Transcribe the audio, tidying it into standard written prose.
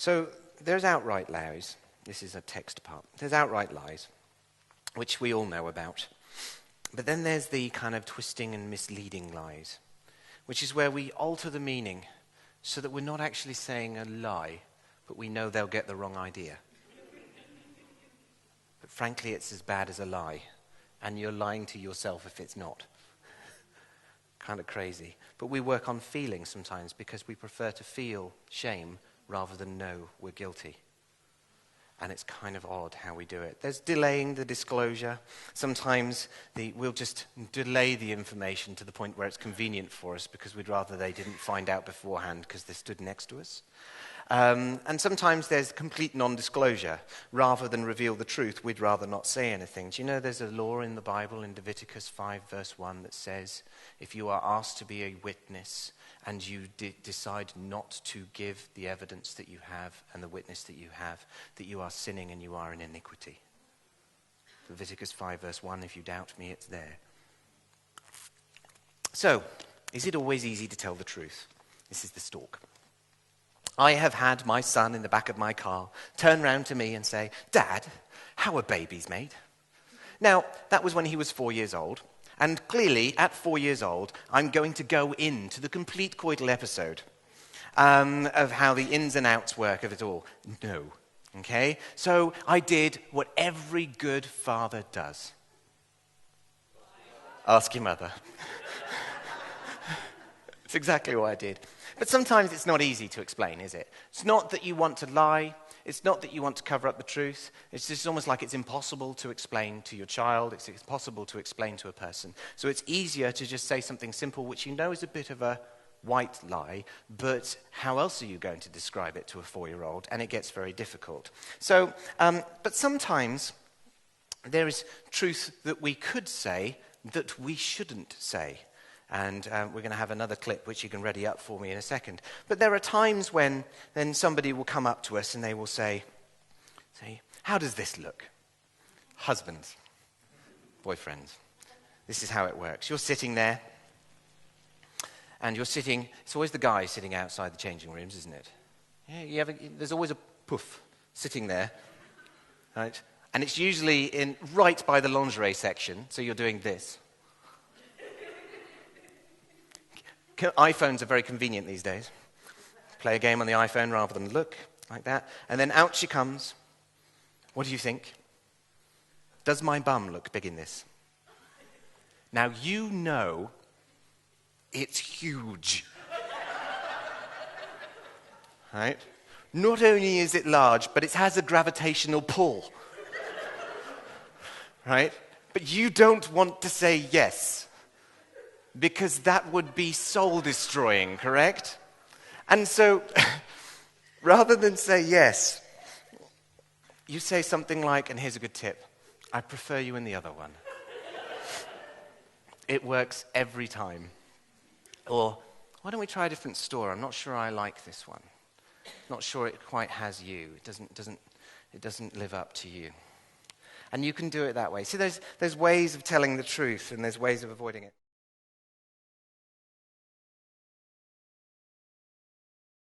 So there's outright lies. This is a text part. There's outright lies, which we all know about. But then there's the kind of twisting and misleading lies, which is where we alter the meaning so that we're not actually saying a lie, but we know they'll get the wrong idea. But frankly, it's as bad as a lie, and you're lying to yourself if it's not. Kind of crazy. But we work on feeling sometimes because we prefer to feel shame rather than know we're guilty. And it's kind of odd how we do it. There's delaying the disclosure. Sometimes we'll just delay the information to the point where it's convenient for us because we'd rather they didn't find out beforehand because they stood next to us. And sometimes there's complete non-disclosure. Rather than reveal the truth, we'd rather not say anything. Do you know there's a law in the Bible in Leviticus 5 verse 1 that says if you are asked to be a witness and you decide not to give the evidence that you have and the witness that you have, that you are sinning and you are in iniquity. Leviticus 5 verse 1, if you doubt me, it's there. So, is it always easy to tell the truth? This is the stalk. I have had my son in the back of my car turn round to me and say, "Dad, how are babies made?" Now, that was when he was 4 years old. And clearly, at 4 years old, I'm going to go into the complete coital episode of how the ins and outs work of it all. No. Okay? So I did what every good father does. Ask your mother. It's exactly what I did. But sometimes it's not easy to explain, is it? It's not that you want to lie. It's not that you want to cover up the truth. It's just almost like it's impossible to explain to your child. It's impossible to explain to a person. So it's easier to just say something simple, which you know is a bit of a white lie, but how else are you going to describe it to a 4-year-old? And it gets very difficult. So, but sometimes there is truth that we could say that we shouldn't say. And we're going to have another clip which you can ready up for me in a second. But there are times when then somebody will come up to us and they will say, "How does this look?" Husbands, boyfriends. This is how it works. You're sitting there, and you're sitting, it's always the guy sitting outside the changing rooms, isn't it? Yeah, there's always a poof sitting there, right? And it's usually right by the lingerie section, so you're doing this. iPhones are very convenient these days. Play a game on the iPhone rather than look, like that. And then out she comes. What do you think? Does my bum look big in this? Now you know it's huge. Right? Not only is it large, but it has a gravitational pull. Right? But you don't want to say yes. Because that would be soul-destroying, correct? And so, rather than say yes, you say something like, and here's a good tip, "I prefer you in the other one." It works every time. Or, "Why don't we try a different store? I'm not sure I like this one. Not sure it quite has you. It doesn't live up to you." And you can do it that way. See, there's ways of telling the truth, and there's ways of avoiding it.